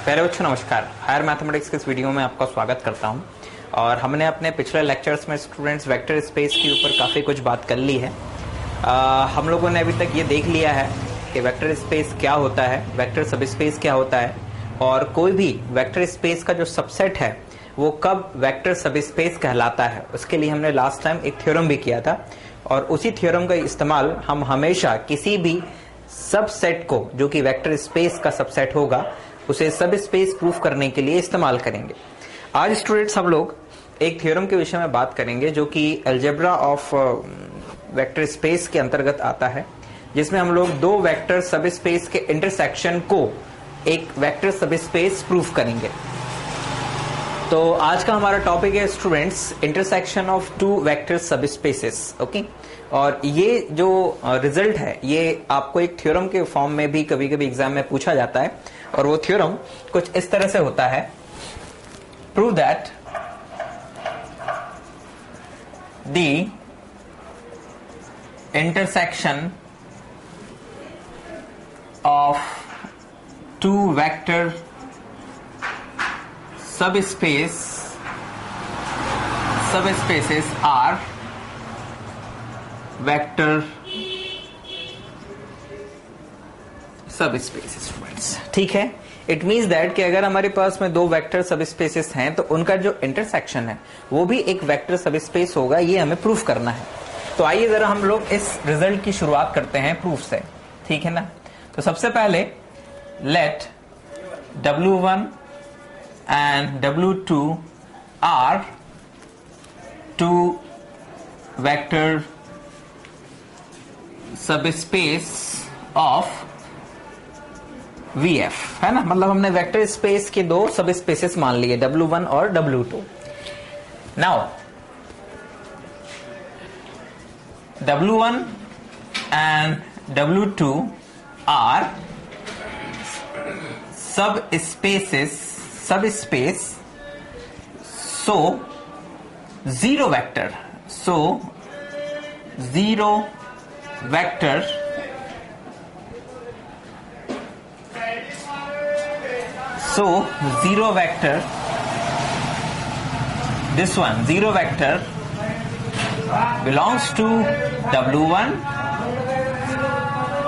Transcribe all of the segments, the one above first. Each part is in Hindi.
प्यारे बच्चों नमस्कार। हायर मैथमेटिक्स के इस वीडियो में आपका स्वागत करता हूं। और हमने अपने पिछले लेक्चर्स में स्टूडेंट्स वेक्टर स्पेस के ऊपर काफ़ी कुछ बात कर ली है। हम लोगों ने अभी तक ये देख लिया है कि वेक्टर स्पेस क्या होता है, वेक्टर सबस्पेस क्या होता है, और कोई भी वेक्टर स्पेस का जो सबसेट है वो कब वेक्टर सबस्पेस कहलाता है। उसके लिए हमने लास्ट टाइम एक थ्योरम भी किया था, और उसी थ्योरम का इस्तेमाल हम हमेशा किसी भी सबसेट को जो कि वेक्टर स्पेस का सबसेट होगा उसे सब स्पेस प्रूफ करने के लिए इस्तेमाल करेंगे। आज स्टूडेंट्स हम लोग एक थ्योरम के विषय में बात करेंगे जो कि अलजेब्रा ऑफ वेक्टर स्पेस के अंतर्गत आता है, जिसमें हम लोग दो वेक्टर सब स्पेस के इंटरसेक्शन को एक वेक्टर सब स्पेस प्रूफ करेंगे। तो आज का हमारा टॉपिक है students intersection of two vector subspaces. Okay, और ये जो रिजल्ट है ये आपको एक थ्योरम के फॉर्म में भी कभी कभी एग्जाम में पूछा जाता है, और वो थ्योरम कुछ इस तरह से होता है। Prove that the intersection of two vector subspaces are vector subspaces students. ठीक है, इट मीन्स दैट कि अगर हमारे पास में दो वेक्टर सबस्पेसेस हैं तो उनका जो इंटरसेक्शन है वो भी एक वेक्टर सबस्पेस होगा, ये हमें प्रूफ करना है। तो आइए जरा हम लोग इस रिजल्ट की शुरुआत करते हैं प्रूफ से, ठीक है ना। तो सबसे पहले late W1 and W2 are two vector subspace of VF, है ना। मतलब हमने वेक्टर स्पेस के दो सब स्पेसेस मान लिए W1 और W2। Now W1 and W2 are subspace, so zero vector, so zero vector this one zero vector belongs to W1,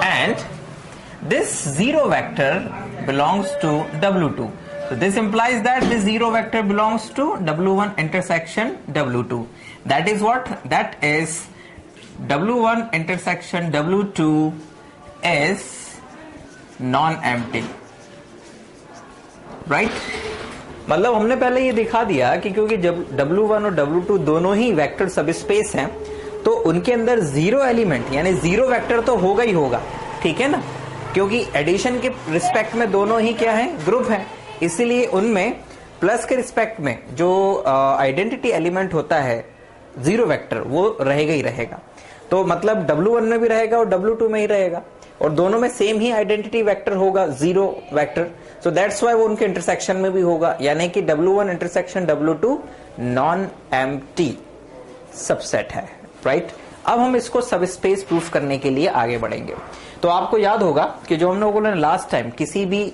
and this zero vector belongs to W2. So this implies that this zero vector belongs to W1 intersection W2. That is what? That is W1 intersection W2 is non-empty. Right मतलब हमने पहले ये दिखा दिया कि क्योंकि जब W1 और W2 दोनों ही वेक्टर सबस्पेस हैं तो उनके अंदर जीरो एलिमेंट यानी जीरो वेक्टर तो होगा ही होगा, ठीक है ना, क्योंकि एडिशन के रिस्पेक्ट में दोनों ही क्या है, ग्रुप है। इसीलिए उनमें प्लस के रिस्पेक्ट में जो आइडेंटिटी एलिमेंट होता है जीरो वेक्टर वो रहेगा ही रहेगा। तो मतलब W1 में भी रहेगा और W2 में ही रहेगा, और दोनों में सेम ही आइडेंटिटी वेक्टर होगा, zero vector. So that's why वो उनके इंटरसेक्शन में भी होगा, यानी कि W1 intersection W2 non empty subset है, राइट। अब हम इसको सबस्पेस प्रूफ करने के लिए आगे बढ़ेंगे। तो आपको याद होगा कि जो हम लोगों ने लास्ट टाइम किसी भी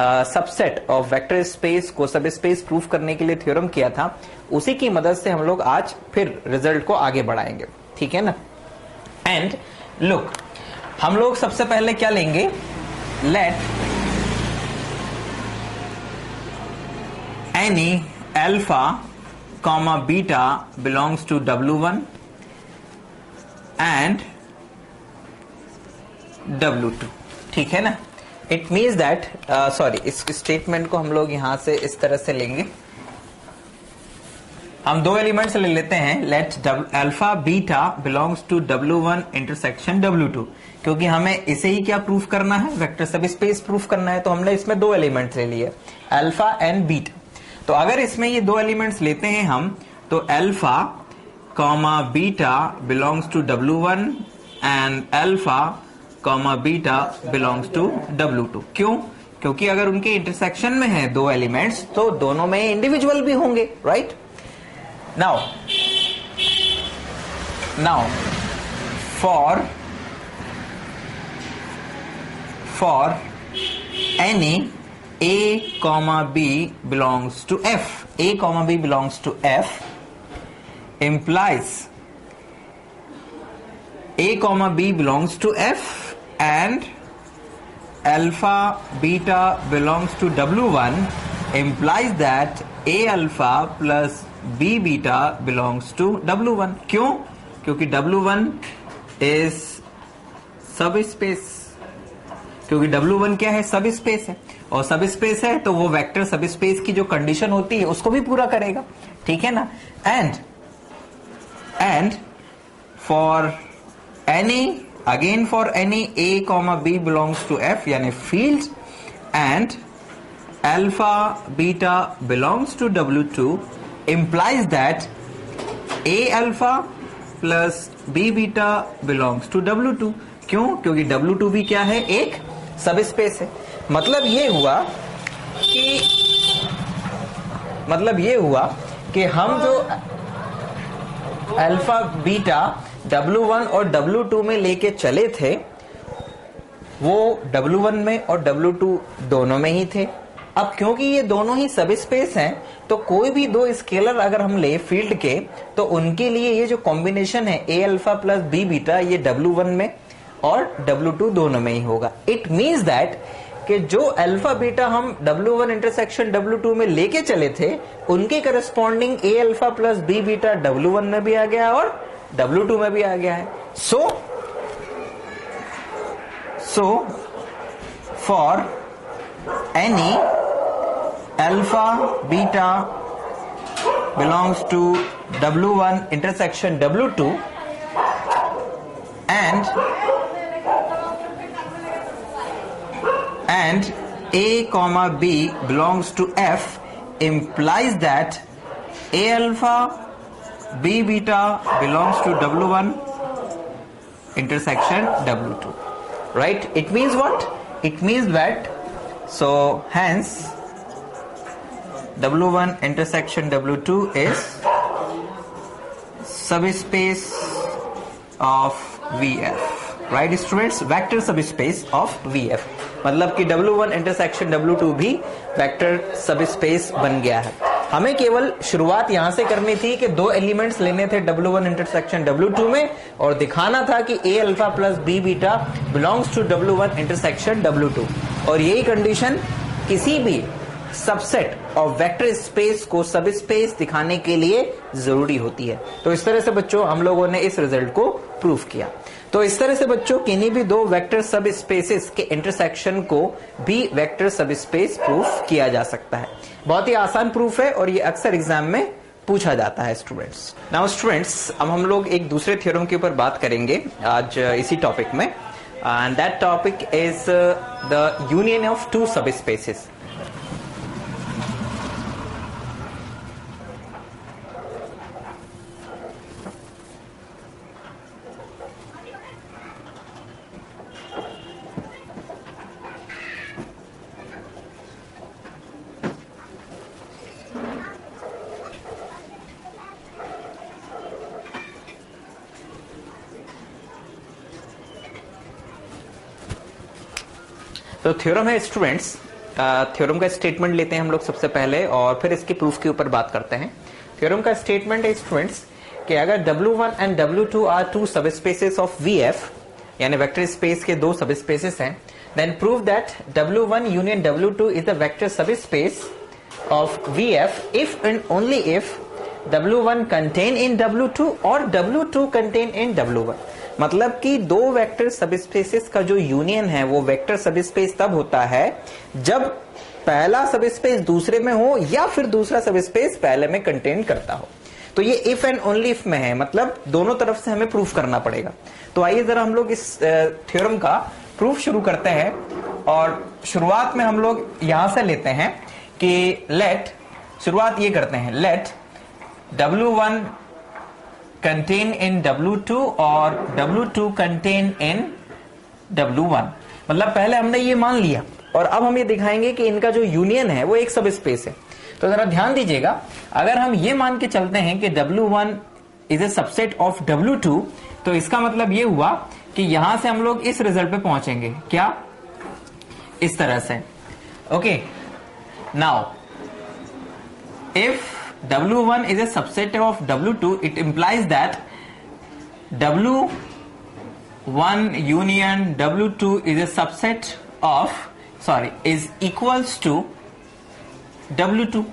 सबसेट ऑफ वेक्टर स्पेस को सबस्पेस प्रूफ करने के लिए थ्योरम किया था, उसी की मदद से हम लोग आज फिर रिजल्ट को आगे बढ़ाएंगे, ठीक है ना। एंड लुक, हम लोग सबसे पहले क्या लेंगे, let any alpha comma beta belongs to W1 and W2, ठीक है ना। इट मीन्स दैट सॉरी, इस स्टेटमेंट को हम लोग यहां से इस तरह से लेंगे। हम दो एलिमेंट्स ले लेते हैं, let alpha beta belongs to W1 intersection W2, क्योंकि हमें इसे ही क्या प्रूफ करना है, वेक्टर सबस्पेस प्रूफ करना है। तो हमने इसमें दो एलिमेंट्स ले लिए, अल्फा एंड बीटा। तो अगर इसमें ये दो एलिमेंट्स लेते हैं हम, तो alpha comma beta belongs to W1 and alpha comma beta belongs to W2। क्यों? क्योंकि अगर उनके इंटरसेक्शन में है दो एलिमेंट्स तो दोनों में इंडिविजुअल भी होंगे, right. Now for any A comma B belongs to F, A comma B belongs to F implies A comma B belongs to F and alpha beta belongs to W1 implies that A alpha plus B beta belongs to W1. क्यों? क्योंकि W1 is सब स्पेस, क्योंकि W1 क्या है? सब स्पेस है, और सब स्पेस है तो वो वेक्टर सब स्पेस की जो कंडीशन होती है उसको भी पूरा करेगा, ठीक है ना। And for any, again for any A comma B belongs to F यानी field and alpha beta belongs to W2 implies that A alpha plus B beta belongs to W2. क्यों? क्योंकि W2 भी क्या है? एक सब स्पेस है। मतलब ये हुआ कि हम जो अल्फा बीटा W1 और W2 में लेके चले थे वो W1 में और W2 दोनों में ही थे। अब क्योंकि ये दोनों ही सब स्पेस हैं तो कोई भी दो स्केलर अगर हम ले फील्ड के तो उनके लिए ये जो कॉम्बिनेशन है A alpha plus B beta ये W1 में और W2 दोनों में ही होगा। इट मींस दैट कि जो अल्फा बीटा हम W1 इंटरसेक्शन W2 में लेके चले थे उनके corresponding A alpha plus B beta W1 में भी आ गया और W2 में भी आ गया है। So for any alpha beta belongs to W1 intersection W2 and A comma B belongs to F implies that A alpha B beta belongs to W1 intersection W2, right? It means what? It means that so hence W1 intersection W2 is subspace of VF, right students? Vector subspace of VF मतलब कि W1 intersection W2 भी वेक्टर सबस्पेस बन गया है। हमें केवल शुरुआत यहां से करनी थी कि दो एलिमेंट्स लेने थे W1 इंटरसेक्शन W2 में और दिखाना था कि A alpha plus B beta belongs to W1 intersection W2 और यही कंडीशन किसी भी सबसेट ऑफ वेक्टर स्पेस को सब स्पेस दिखाने के लिए जरूरी होती है। तो इस तरह से बच्चों हम लोगों ने इस रिजल्ट को प्रूव किया। तो इस तरह से बच्चों किन्हीं भी दो वेक्टर सब स्पेसेस के इंटरसेक्शन को भी वेक्टर सब स्पेस प्रूफ किया जा सकता है। बहुत ही आसान प्रूफ है और ये अक्सर एग्जाम में पूछा जाता है स्टूडेंट्स। नाउ स्टूडेंट्स अब हम लोग एक दूसरे थ्योरम के ऊपर बात करेंगे आज इसी टॉपिक में and that topic is the union of two सब स्पेसेस। तो थ्योरम है स्टूडेंट्स, थ्योरम का स्टेटमेंट लेते हैं हम लोग सबसे पहले और फिर इसके प्रूफ के ऊपर बात करते हैं। थ्योरम का स्टेटमेंट है स्टूडेंट्स कि अगर W1 and W2 are two सब स्पेसेस ऑफ VF यानी वेक्टर स्पेस के दो सब स्पेसेस हैं, then prove that W1 union W2 is the vector sub space of VF if and only if W1 contain in W2 और W2 कंटेन इन W1। मतलब कि दो वेक्टर सबस्पेसेस का जो यूनियन है वो वेक्टर सबस्पेस तब होता है जब पहला सबस्पेस दूसरे में हो या फिर दूसरा सबस्पेस पहले में कंटेन करता हो। तो ये इफ एंड ओनली इफ में है, मतलब दोनों तरफ से हमें प्रूफ करना पड़ेगा। तो आइए जरा हम लोग इस थ्योरम का प्रूफ शुरू करते हैं और शुरुआत में हम लोग यहां से लेते हैं कि शुरुआत ये करते हैं late W1 contain in W2 और W2 कंटेन इन W1। मतलब पहले हमने ये मान लिया और अब हम ये दिखाएंगे कि इनका जो यूनियन है वो एक सब स्पेस है। तो जरा ध्यान दीजिएगा, अगर हम ये मान के चलते हैं कि W1 is a subset of W2 तो इसका मतलब ये हुआ कि यहां से हम लोग इस रिजल्ट पे पहुंचेंगे, क्या? इस तरह से। Okay, now if W1 is a subset of W2, it implies that W1 union W2 is a subset of is equals to W2,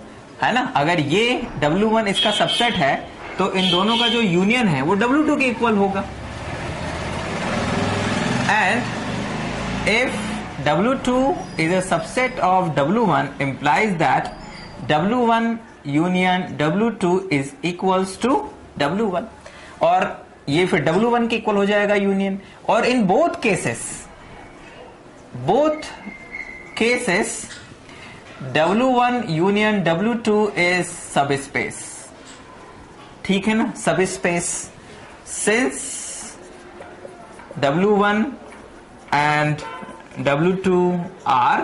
है ना। अगर ये W1 इसका सबसेट है तो इन दोनों का जो यूनियन है वो W2 के इक्वल होगा। And if W2 is a subset of W1 implies that W1 union W2 is equals to W1, और ये फिर W1 के इक्वल हो जाएगा यूनियन। और in both cases W1 union W2 is subspace, ठीक है ना, subspace, since W1 and W2 are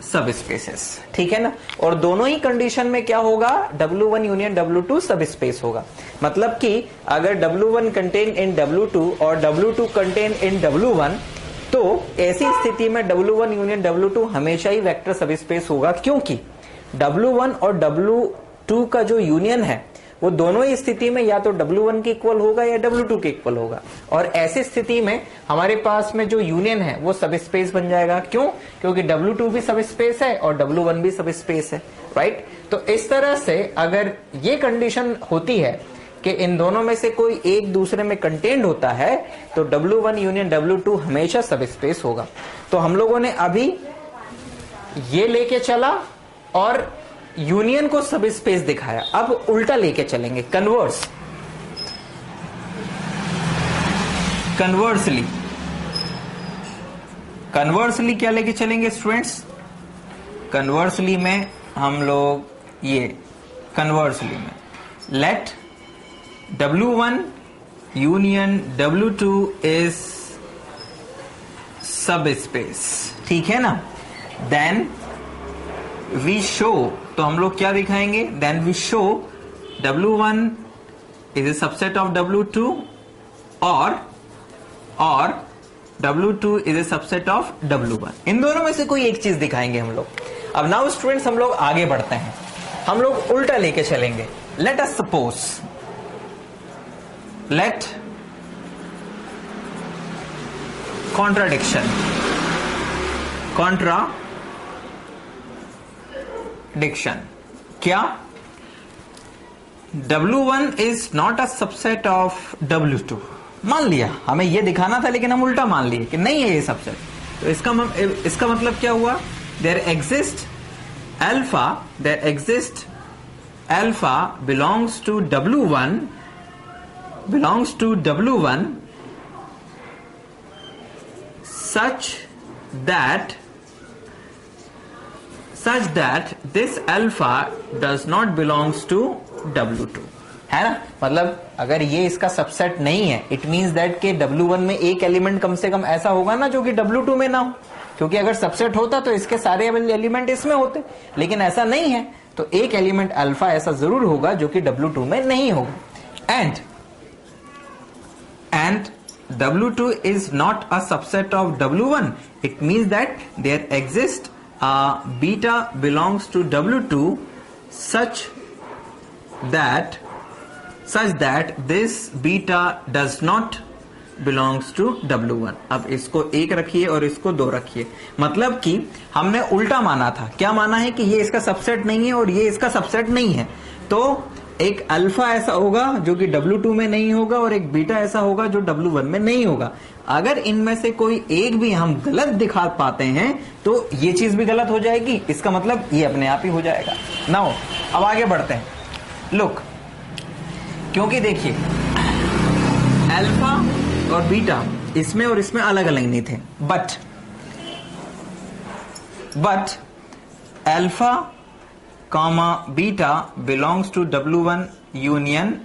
सब स्पेसेस, ठीक है ना। और दोनों ही कंडीशन में क्या होगा, W1 यूनियन W2 सब स्पेस होगा। मतलब कि अगर W1 कंटेन इन W2 और W2 कंटेन इन W1, तो ऐसी स्थिति में W1 यूनियन W2 हमेशा ही वेक्टर सब स्पेस होगा, क्योंकि W1 और W2 का जो यूनियन है वो दोनों ही स्थिति में या तो W1 के इक्वल होगा या W2 के इक्वल होगा। और ऐसी स्थिति में हमारे पास में जो यूनियन है वो सब स्पेस बन जाएगा। क्यों? क्योंकि W2 भी सब स्पेस है और W1 भी सब स्पेस है, राइट। तो इस तरह से अगर ये कंडीशन होती है कि इन दोनों में से कोई एक दूसरे में कंटेंट होता है तो W1 यूनियन W2 हमेशा सब स्पेस होगा। तो हम लोगों ने अभी ये लेके चला और यूनियन को सब स्पेस दिखाया। अब उल्टा लेके चलेंगे, कन्वर्सली क्या लेके चलेंगे स्टूडेंट्स? कन्वर्सली में हम लोग ये कन्वर्सली में let W1 union W2 is subspace, ठीक है ना। देन वी शो, तो हम लोग क्या दिखाएंगे, then we show W1 is a subset of W2 और W2 is a subset of W1। इन दोनों में से कोई एक चीज दिखाएंगे हम लोग। अब नाउ स्टूडेंट्स हम लोग आगे बढ़ते हैं, हम लोग उल्टा लेके चलेंगे। Let us suppose, let contradiction क्या? W1 is not a subset of W2। मान लिया, हमें यह दिखाना था लेकिन हम उल्टा मान लिए कि नहीं है ये सबसेट। तो इसका मतलब क्या हुआ, there exist alpha belongs to W1 such that this alpha does not belongs to W2, है ना। मतलब अगर ये इसका सबसेट नहीं है, इट मींस दैट के W1 में एक एलिमेंट कम से कम ऐसा होगा ना जो कि W2 में ना हो, क्योंकि अगर सबसेट होता तो इसके सारे एलिमेंट इसमें होते, लेकिन ऐसा नहीं है। तो एक एलिमेंट अल्फा ऐसा जरूर होगा जो कि W2 में नहीं होगा। And W2 is not a subset of W1. It means that there exists a beta belongs to W2 such that this beta does not belongs to W1। अब इसको एक रखिए और इसको दो रखिए। मतलब कि हमने उल्टा माना था। क्या माना है कि ये इसका सबसेट नहीं है और ये इसका सबसेट नहीं है। तो एक अल्फा ऐसा होगा जो कि W2 में नहीं होगा और एक बीटा ऐसा होगा जो W1 में नहीं होगा। अगर इनमें से कोई एक भी हम गलत दिखा पाते हैं तो ये चीज भी गलत हो जाएगी, इसका मतलब ये अपने आप ही हो जाएगा। नाउ अब आगे बढ़ते हैं। लुक, क्योंकि देखिए अल्फा और बीटा इसमें और इसमें अलग अलग नहीं थे, but alpha comma beta belongs to W1 union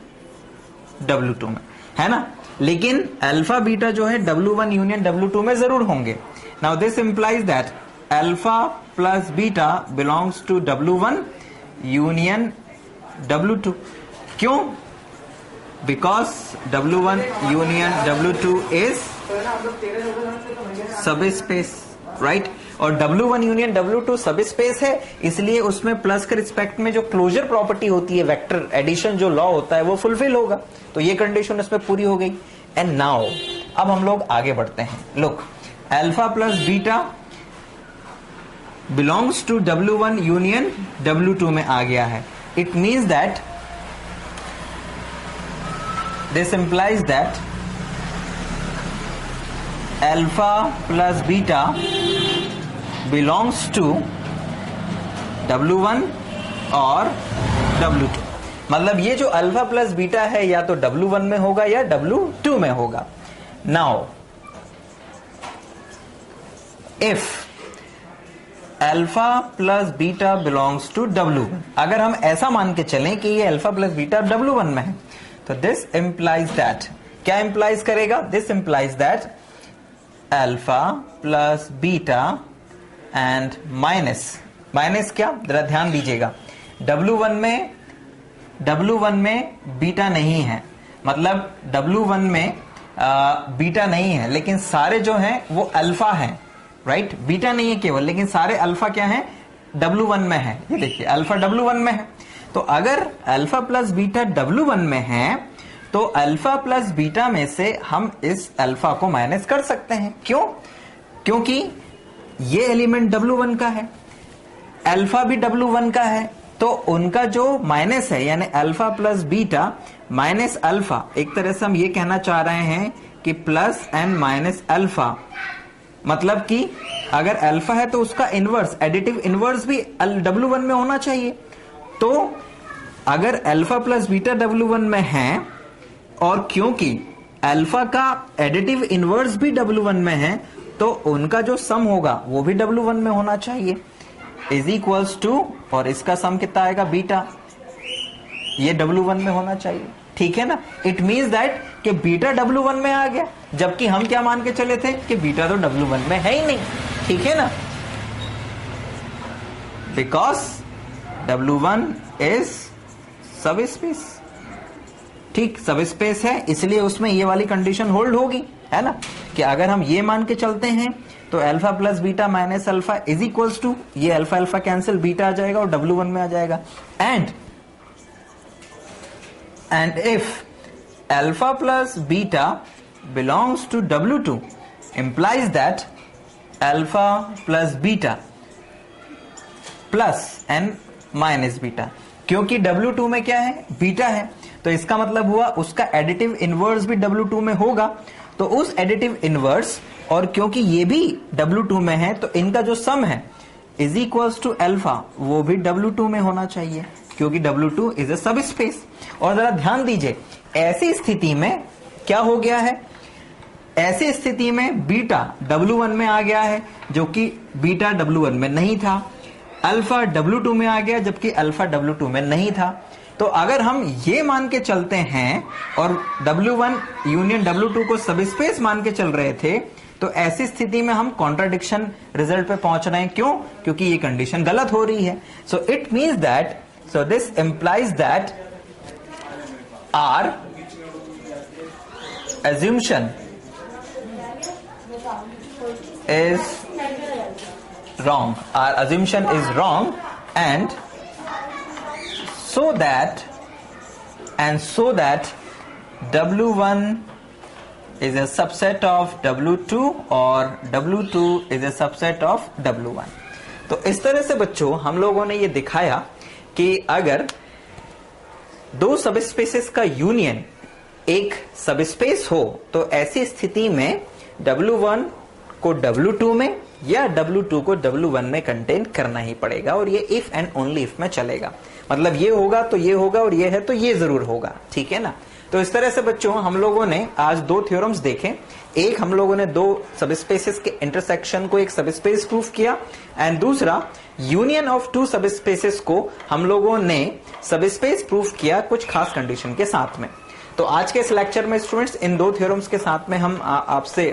W2 में, है ना। लेकिन अल्फा बीटा जो है W1 यूनियन W2 में जरूर होंगे। Now this implies that alpha plus beta belongs to W1 union W2। क्यों? Because W1 union W2 is subspace, right. और W1 यूनियन W2 सब स्पेस है, इसलिए उसमें प्लस के रिस्पेक्ट में जो क्लोजर प्रॉपर्टी होती है, वेक्टर एडिशन जो लॉ होता है वो फुलफिल होगा। तो ये कंडीशन उसमें पूरी हो गई। एंड नाउ अब हम लोग आगे बढ़ते हैं। Look, alpha plus beta belongs to W1 union W2 में आ गया है। It means that this implies that alpha plus beta belongs to W1 और W2। मतलब ये जो अल्फा प्लस बीटा है या तो W1 में होगा या W2 में होगा। Now if alpha plus beta belongs to W1, अगर हम ऐसा मान के चलें कि ये अल्फा प्लस बीटा W1 में है, तो दिस इंप्लाइज दैट, क्या इंप्लाइज करेगा? This implies that alpha plus beta and minus क्या, जरा ध्यान दीजिएगा, W1 में बीटा नहीं है, मतलब W1 में बीटा नहीं है, लेकिन सारे जो हैं वो अल्फा हैं, राइट? बीटा नहीं है केवल, लेकिन सारे अल्फा क्या हैं? W1 में है। ये देखिए अल्फा W1 में है। तो अगर अल्फा प्लस बीटा W1 में है तो अल्फा प्लस बीटा में से हम इस अल्फा को माइनस कर सकते हैं। क्यों? क्योंकि ये एलिमेंट W1 का है, अल्फा भी W1 का है, तो उनका जो माइनस है यानी alpha plus beta minus alpha, एक तरह से हम ये कहना चाह रहे हैं कि प्लस एंड माइनस अल्फा, मतलब कि अगर अल्फा है तो उसका इनवर्स, एडिटिव इनवर्स भी W1 में होना चाहिए। तो अगर अल्फा प्लस बीटा W1 में है और क्योंकि अल्फा का एडिटिव इनवर्स भी W1 में है, तो उनका जो सम होगा वो भी W1 में होना चाहिए, इज इक्वल्स टू, और इसका सम कितना आएगा? बीटा, ये W1 में होना चाहिए। ठीक है ना? इट मीन्स दैट कि बीटा W1 में आ गया, जबकि हम क्या मान के चले थे कि बीटा तो W1 में है ही नहीं। ठीक है ना? Because W1 is subspace. ठीक, सब स्पेस है, इसलिए उसमें ये वाली कंडीशन होल्ड होगी, है ना? कि अगर हम ये मान के चलते हैं तो alpha plus beta minus alpha is equals to, ये अल्फा अल्फा कैंसिल, बीटा आ जाएगा और W1 में आ जाएगा। And if alpha plus beta belongs to W2 implies that alpha plus beta plus and minus beta, क्योंकि W2 में क्या है? बीटा है, तो इसका मतलब हुआ उसका एडिटिव इनवर्स भी W2 में होगा। तो उस एडिटिव इनवर्स, और क्योंकि ये भी W2 में है, तो इनका जो सम है इज इक्वल्स टू अल्फा, वो भी W2 में होना चाहिए, क्योंकि W2 इज अ सब स्पेस। और जरा ध्यान दीजिए, ऐसी स्थिति में क्या हो गया है? ऐसी स्थिति में बीटा W1 में आ गया है, जो कि बीटा W1 में नहीं था। अल्फा W2 में आ गया, जबकि अल्फा W2 में नहीं था। तो अगर हम ये मान के चलते हैं और W1 यूनियन W2 को सब स्पेस मान के चल रहे थे, तो ऐसी स्थिति में हम कॉन्ट्राडिक्शन रिजल्ट पे पहुंच रहे हैं। क्यों? क्योंकि ये कंडीशन गलत हो रही है। So it means that, so this implies that our assumption is wrong. Our assumption is wrong, and so that W1 is a subset of W2 और W2 is a subset of W1। तो इस तरह से बच्चों हम लोगों ने ये दिखाया कि अगर दो सबस्पेसेस का यूनियन एक सबस्पेस हो तो ऐसी स्थिति में W1 को W2 में या W2 को W1 में कंटेन करना ही पड़ेगा, और ये इफ एंड ओनली इफ में चलेगा। मतलब ये होगा तो ये होगा, और ये है तो ये जरूर होगा। ठीक है ना? तो इस तरह से बच्चों हम लोगों ने आज दो थ्योरम्स देखे। एक, हम लोगों ने दो सबस्पेसेस के इंटरसेक्शन को एक सबस्पेस प्रूफ किया, एंड दूसरा यूनियन ऑफ टू सबस्पेसेस को हम लोगों ने सबस्पेस प्रूफ किया कुछ खास कंडीशन के साथ में। तो आज के इस लेक्चर में स्टूडेंट्स इन दो थ्योरम्स के साथ में हम आपसे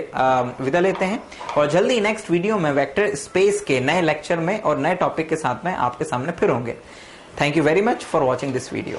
विदा लेते हैं, और जल्दी नेक्स्ट वीडियो में वेक्टर स्पेस के नए लेक्चर में और नए टॉपिक के साथ में आपके सामने फिर होंगे। Thank you very much for watching this video.